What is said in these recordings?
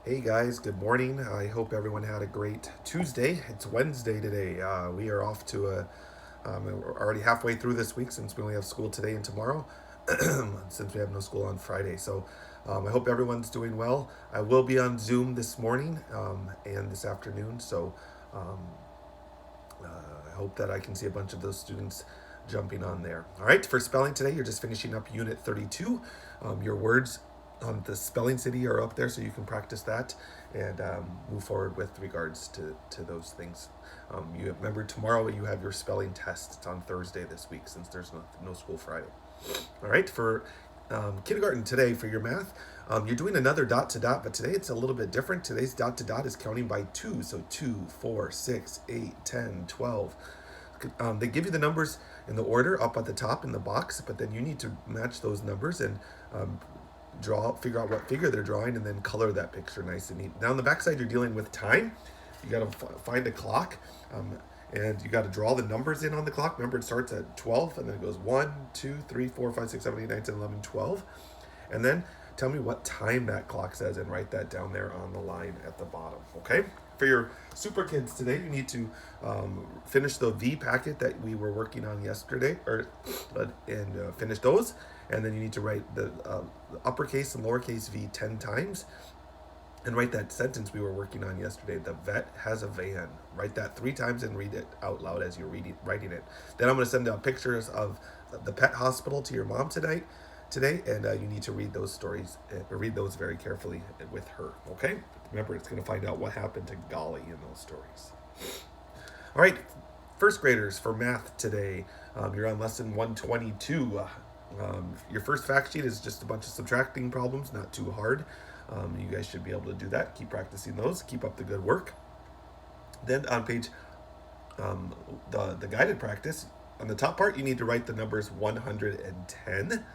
Hey guys, good morning. I hope everyone had a great Tuesday. It's Wednesday today. We are off to we're already halfway through this week since we only have school today and tomorrow, since we have no school on Friday. So I hope everyone's doing well. I will be on Zoom this morning and this afternoon. So um, I hope that I can see a bunch of those students jumping on there. All right, for spelling today, you're just finishing up Unit 32. Your words on the Spelling City are up there, so you can practice that and move forward with regards to those things. You remember tomorrow you have your spelling test. It's on Thursday this week since there's no school Friday. All right, for kindergarten today for your math, you're doing another dot to dot, but today it's a little bit different. Today's dot to dot is counting by two. So 2, 4, 6, 8, 10, 12. They give you the numbers in the order up at the top in the box, but then you need to match those numbers and figure out what figure they're drawing, and then color that picture nice and neat. Now on the backside, you're dealing with time. You got to find a clock, and you got to draw the numbers in on the clock. Remember, it starts at 12, and then it goes 1, 2, 3, 4, 5, 6, 7, 8, 9, 10, 11, 12. And then tell me what time that clock says and write that down there on the line at the bottom, okay? For your super kids today, you need to finish the V packet that we were working on yesterday, and finish those. And then you need to write the uppercase and lowercase v 10 times. And write that sentence we were working on yesterday. The vet has a van. Write that 3 times and read it out loud as you're writing it. Then I'm going to send out pictures of the pet hospital to your mom today, and you need to read those stories, read those very carefully with her. Okay? Remember, it's going to find out what happened to Golly in those stories. All right, first graders for math today. You're on lesson 122. Your first fact sheet is just a bunch of subtracting problems, not too hard. You guys should be able to do that. Keep practicing those. Keep up the good work. Then on page the guided practice, on the top part, you need to write the numbers 110,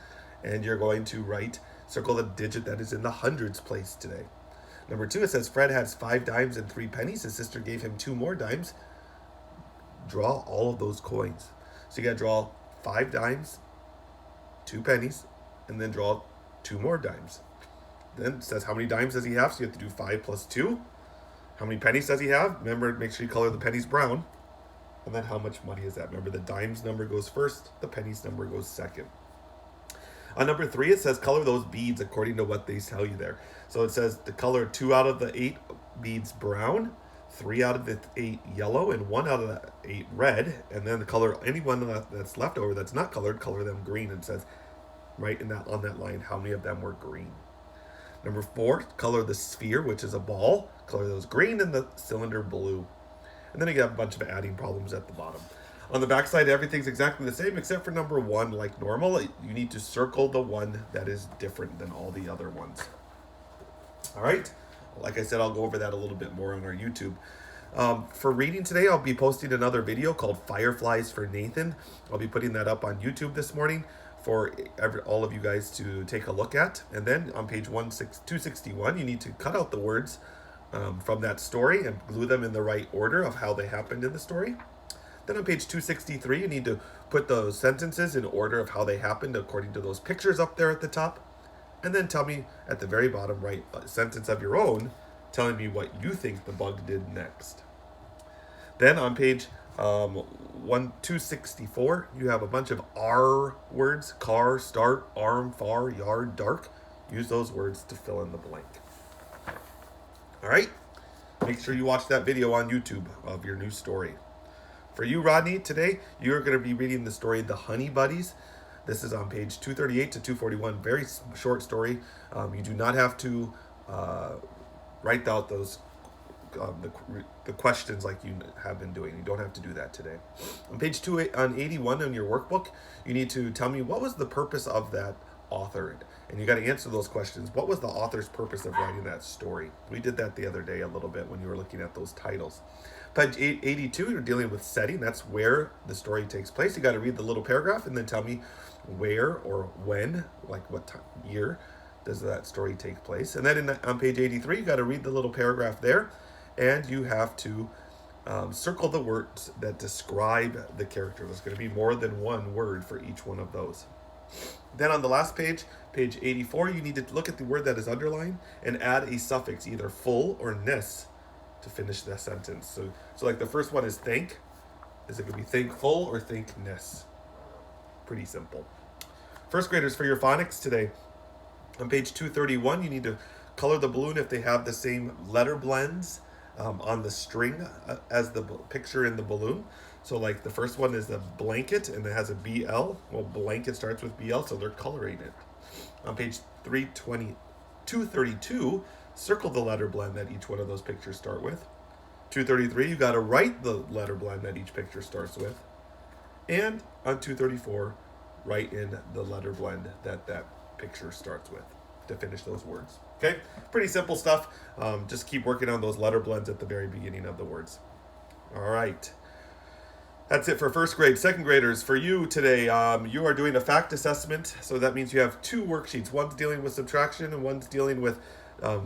and you're going to circle the digit that is in the hundreds place today. Number 2, it says Fred has 5 dimes and 3 pennies. His sister gave him 2 more dimes. Draw all of those coins. So you got to draw 5 dimes, 2 pennies, and then draw 2 more dimes. Then it says how many dimes does he have, so you have to do 5 plus 2. How many pennies does he have? Remember, make sure you color the pennies brown. And then how much money is that? Remember, the dimes number goes first, the pennies number goes second. On number 3, it says color those beads according to what they tell you there. So it says to color 2 out of the 8 beads brown, 3 out of the 8 yellow, and 1 out of the 8 red. And then color any one that's left over that's not colored, color them green. And it says right on that line how many of them were green. Number 4, color the sphere, which is a ball. Color those green and the cylinder blue. And then you have a bunch of adding problems at the bottom. On the backside, everything's exactly the same except for number 1, like normal. You need to circle the one that is different than all the other ones. All right. Like I said, I'll go over that a little bit more on our YouTube. For reading today, I'll be posting another video called Fireflies for Nathan. I'll be putting that up on YouTube this morning for all of you guys to take a look at. And then on page 261, you need to cut out the words from that story and glue them in the right order of how they happened in the story. Then on page 263, you need to put those sentences in order of how they happened according to those pictures up there at the top. And then tell me at the very bottom, write a sentence of your own telling me what you think the bug did next. Then on page 264, you have a bunch of R words: car, start, arm, far, yard, dark. Use those words to fill in the blank. All right? Make sure you watch that video on YouTube of your new story. For you, Rodney, today you're going to be reading the story The Honey Buddies. This is on page 238 to 241. Very short story. You do not have to write out those the questions like you have been doing. You don't have to do that today. On page 81 on your workbook, you need to tell me what was the purpose of that author, and you got to answer those questions. What was the author's purpose of writing that story? We did that the other day a little bit when you were looking at those titles. Page 82, you're dealing with setting. That's where the story takes place. You got to read the little paragraph and then tell me where or when, like what time, year does that story take place. And then on page 83, you got to read the little paragraph there, and you have to circle the words that describe the character. There's going to be more than one word for each one of those. Then on the last page, page 84, you need to look at the word that is underlined and add a suffix, either full or ness, to finish that sentence. So like the first one is thank. Is it going to be thankful or thankness? Pretty simple. First graders, for your phonics today, on page 231, you need to color the balloon if they have the same letter blends on the string as the picture in the balloon. So like the first one is a blanket and it has a BL. Well, blanket starts with BL, so they're coloring it. On page 232, circle the letter blend that each one of those pictures start with. 233, you got to write the letter blend that each picture starts with. And on 234, write in the letter blend that picture starts with to finish those words. Okay, pretty simple stuff. Just keep working on those letter blends at the very beginning of the words. All right. That's it for first grade. Second graders, for you today, you are doing a fact assessment. So that means you have two worksheets. One's dealing with subtraction and one's dealing with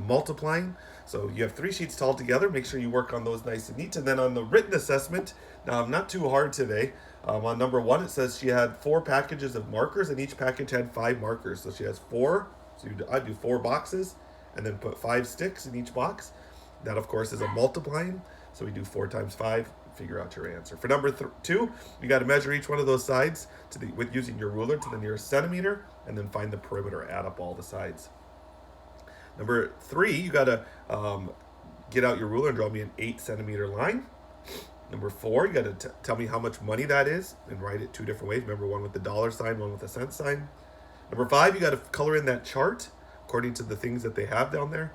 multiplying. So you have 3 sheets all together. Make sure you work on those nice and neat. And then on the written assessment, not too hard today. On number 1, it says she had 4 packages of markers and each package had 5 markers. So she has 4. So I do 4 boxes and then put 5 sticks in each box. That, of course, is a multiplying. So we do 4 times 5. Figure out your answer. For number 2, you got to measure each one of those sides with using your ruler to the nearest centimeter, and then find the perimeter. Add up all the sides. Number 3, you got to get out your ruler and draw me an 8-centimeter line. Number 4, you got to tell me how much money that is and write it 2 different ways. Remember, one with the dollar sign, one with a cent sign. Number 5, you got to color in that chart according to the things that they have down there.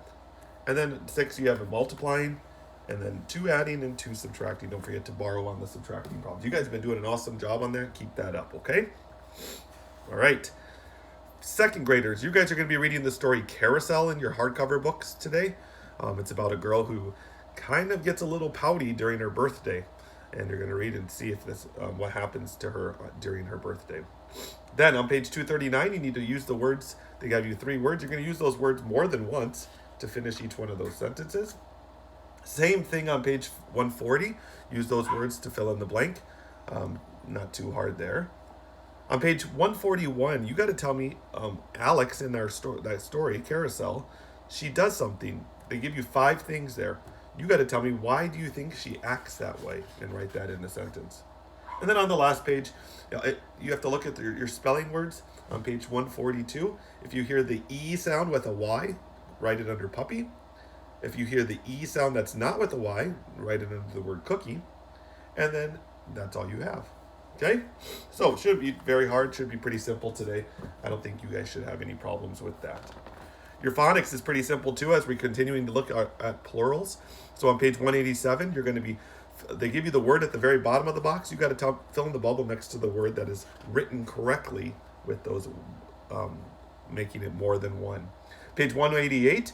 And then 6, you have a multiplying. And then 2 adding and 2 subtracting. Don't forget to borrow on the subtracting problems. You guys have been doing an awesome job on that. Keep that up, okay? All right. Second graders, you guys are going to be reading the story Carousel in your hardcover books today. It's about a girl who kind of gets a little pouty during her birthday. And you're going to read and see if this what happens to her during her birthday. Then on page 239, you need to use the words. They gave you 3 words. You're going to use those words more than once to finish each one of those sentences. Same thing on page 140. Use those words to fill in the blank. Not too hard there. On page 141, you got to tell me Alex in that story, Carousel, she does something. They give you 5 things there. You got to tell me, why do you think she acts that way, and write that in the sentence. And then on the last page, you have to look at your spelling words on page 142. If you hear the E sound with a Y, write it under puppy. If you hear the E sound that's not with a Y, write it under the word cookie. And then that's all you have. Okay? So it shouldn't be very hard. Should be pretty simple today. I don't think you guys should have any problems with that. Your phonics is pretty simple too, as we're continuing to look at plurals. So on page 187, you're going to be, they give you the word at the very bottom of the box. You got to fill in the bubble next to the word that is written correctly with those, making it more than one. Page 188,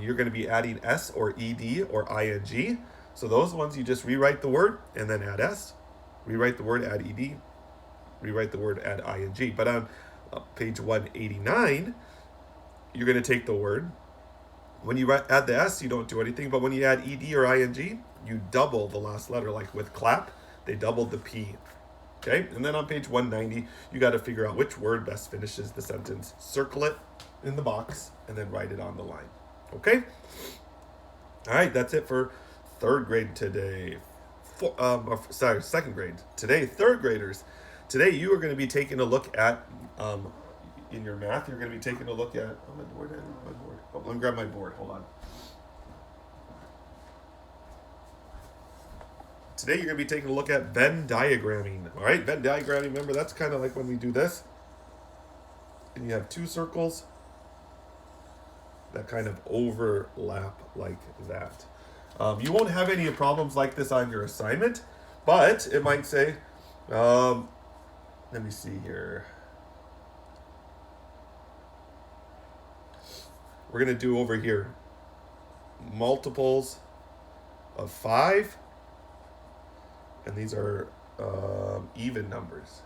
you're going to be adding S or ED or ING. So those ones, you just rewrite the word and then add S. Rewrite the word, add ED. Rewrite the word, add ING. But on page 189, you're going to take the word. When you add the S, you don't do anything. But when you add ED or ING, you double the last letter. Like with clap, they doubled the P. Okay? And then on page 190, you got to figure out which word best finishes the sentence. Circle it in the box and then write it on the line. Okay? All right, that's it for third grade today. Second grade. Today, third graders. Today, you are going to be taking a look at, in your math, you're going to be taking a look at, my board. Oh, let me grab my board. Hold on. Today, you're going to be taking a look at Venn diagramming. All right, Venn diagramming, remember, that's kind of like when we do this. And you have 2 circles that kind of overlap like that. You won't have any problems like this on your assignment, but it might say, let me see here. We're going to do over here multiples of 5, and these are even numbers.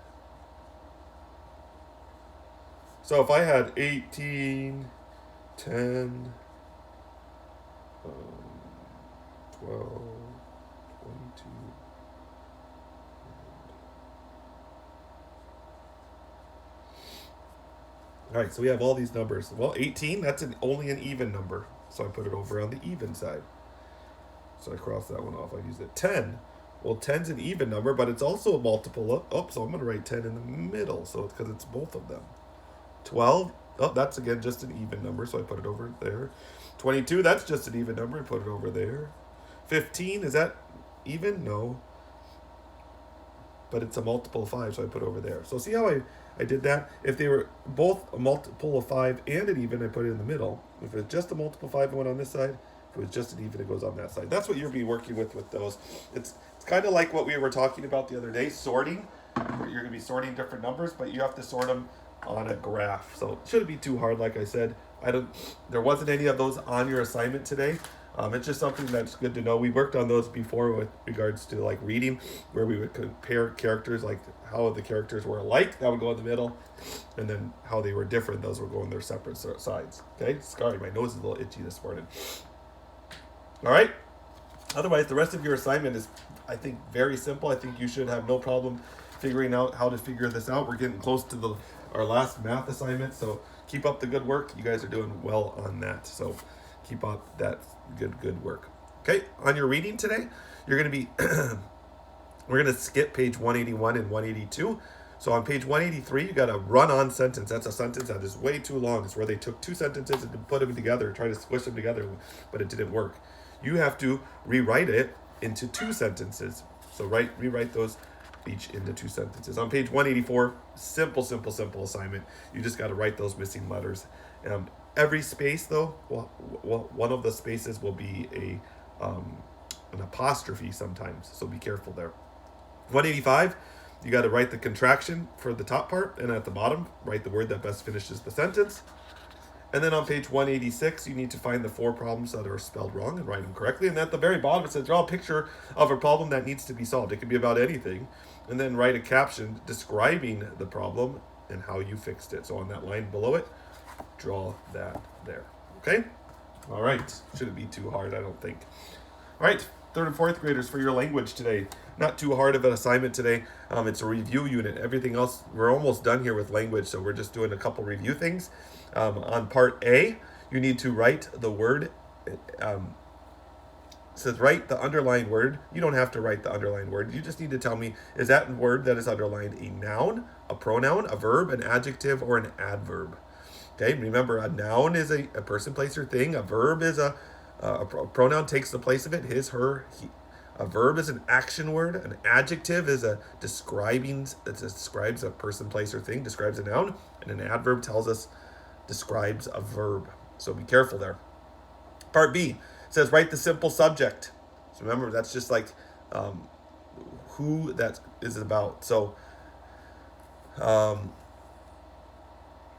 So if I had 18, 10, 12, 22, All right, so we have all these numbers. Well, 18, that's only an even number. So I put it over on the even side. So I cross that one off. I use it. 10. Well, 10's an even number, but it's also a multiple of. Oh, so I'm going to write 10 in the middle. So it's because it's both of them. 12. Oh, that's again just an even number. So I put it over there. 22, that's just an even number. I put it over there. 15, is that even? No. But it's a multiple of 5, so I put it over there. So see how I did that? If they were both a multiple of 5 and an even, I put it in the middle. If it's just a multiple of 5, it went on this side. If it was just an even, it goes on that side. That's what you'll be working with those. It's kind of like what we were talking about the other day, sorting. Where you're going to be sorting different numbers, but you have to sort them on a graph. So it shouldn't be too hard, like I said. There wasn't any of those on your assignment today. It's just something that's good to know. We worked on those before with regards to like reading, where we would compare characters, like how the characters were alike, that would go in the middle, and then how they were different, those would go on their separate sides. Okay, sorry, my nose is a little itchy this morning. All right. Otherwise, the rest of your assignment is, I think, very simple. I think you should have no problem figuring out how to figure this out. We're getting close to our last math assignment, so keep up the good work. You guys are doing well on that, so keep up that good work. Okay, on your reading today, you're going to be, we're going to skip page 181 and 182. So on page 183, you got a run-on sentence. That's a sentence that is way too long. It's where they took two sentences and put them together, tried to squish them together, but it didn't work. You have to rewrite it into two sentences. So rewrite those each into two sentences. On page 184, simple assignment. You just got to write those missing letters. Every space, though, one of the spaces will be an apostrophe sometimes, so be careful there. 185, you got to write the contraction for the top part, and at the bottom, write the word that best finishes the sentence. And then on page 186, you need to find the 4 problems that are spelled wrong and write them correctly. And at the very bottom, it says draw a picture of a problem that needs to be solved. It can be about anything. And then write a caption describing the problem and how you fixed it. So on that line below it, draw that there. Okay? All right. Shouldn't be too hard, I don't think. All right. 3rd and 4th graders, for your language today. Not too hard of an assignment today. It's a review unit. Everything else, we're almost done here with language, so we're just doing a couple review things. On part A, you need to write the word. It says write the underlined word. You don't have to write the underlined word. You just need to tell me, is that word that is underlined a noun, a pronoun, a verb, an adjective, or an adverb? Okay, remember, a noun is a person, place, or thing. A verb is a pronoun takes the place of it, his, her, he. A verb is an action word. An adjective is a describes a person, place, or thing, describes a noun. And an adverb describes a verb. So be careful there. Part B says write the simple subject. So remember, that's just like who that is about. So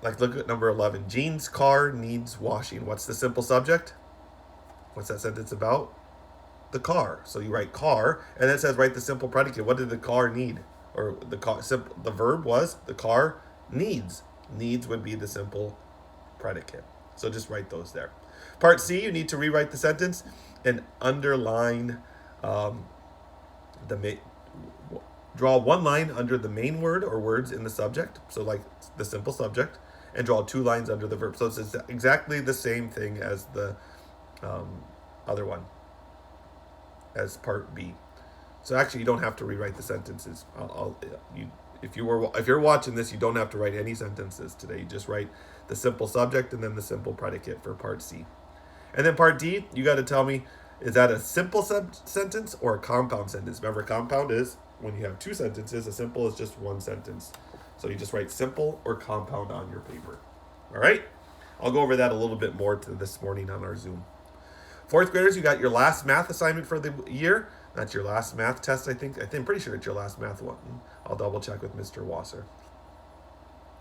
like look at number 11. Jean's car needs washing. What's the simple subject? What's that sentence about? The car. So you write car, and then it says write the simple predicate. What did the car need? Or the verb was the car needs. Needs would be the simple predicate. So just write those there. Part C, you need to rewrite the sentence and underline draw one line under the main word or words in the subject. So like the simple subject, and draw 2 lines under the verb. So it's exactly the same thing as the other one, as part B. So actually, you don't have to rewrite the sentences. If you're watching this, you don't have to write any sentences today. You just write the simple subject and then the simple predicate for part C. And then part D, you got to tell me, is that a simple sentence or a compound sentence? Remember, compound is when you have 2 sentences. A simple is just 1 sentence. So you just write simple or compound on your paper. All right? I'll go over that a little bit more this morning on our Zoom. 4th graders, you got your last math assignment for the year. That's your last math test, I think. I'm pretty sure it's your last math one. I'll double check with Mr. Wasser.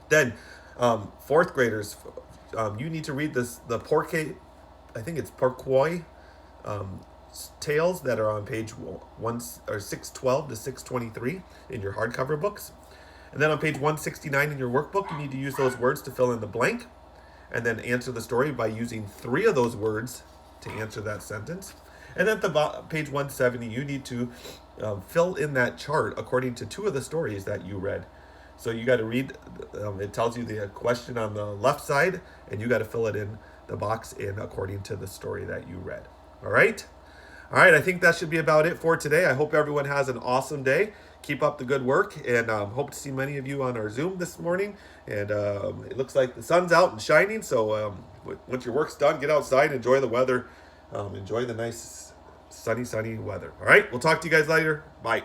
Then, 4th graders, you need to read the Pourquoi tales that are on page 612 to 623 in your hardcover books. And then on page 169 in your workbook, you need to use those words to fill in the blank, and then answer the story by using 3 of those words to answer that sentence. And at the page 170, you need to fill in that chart according to 2 of the stories that you read. So you got to read. It tells you the question on the left side, and you got to fill it in the box in according to the story that you read. All right. All right. I think that should be about it for today. I hope everyone has an awesome day. Keep up the good work, and hope to see many of you on our Zoom this morning. And it looks like the sun's out and shining. So once your work's done, get outside, enjoy the weather, enjoy the nice sunny weather. All right. We'll talk to you guys later. Bye.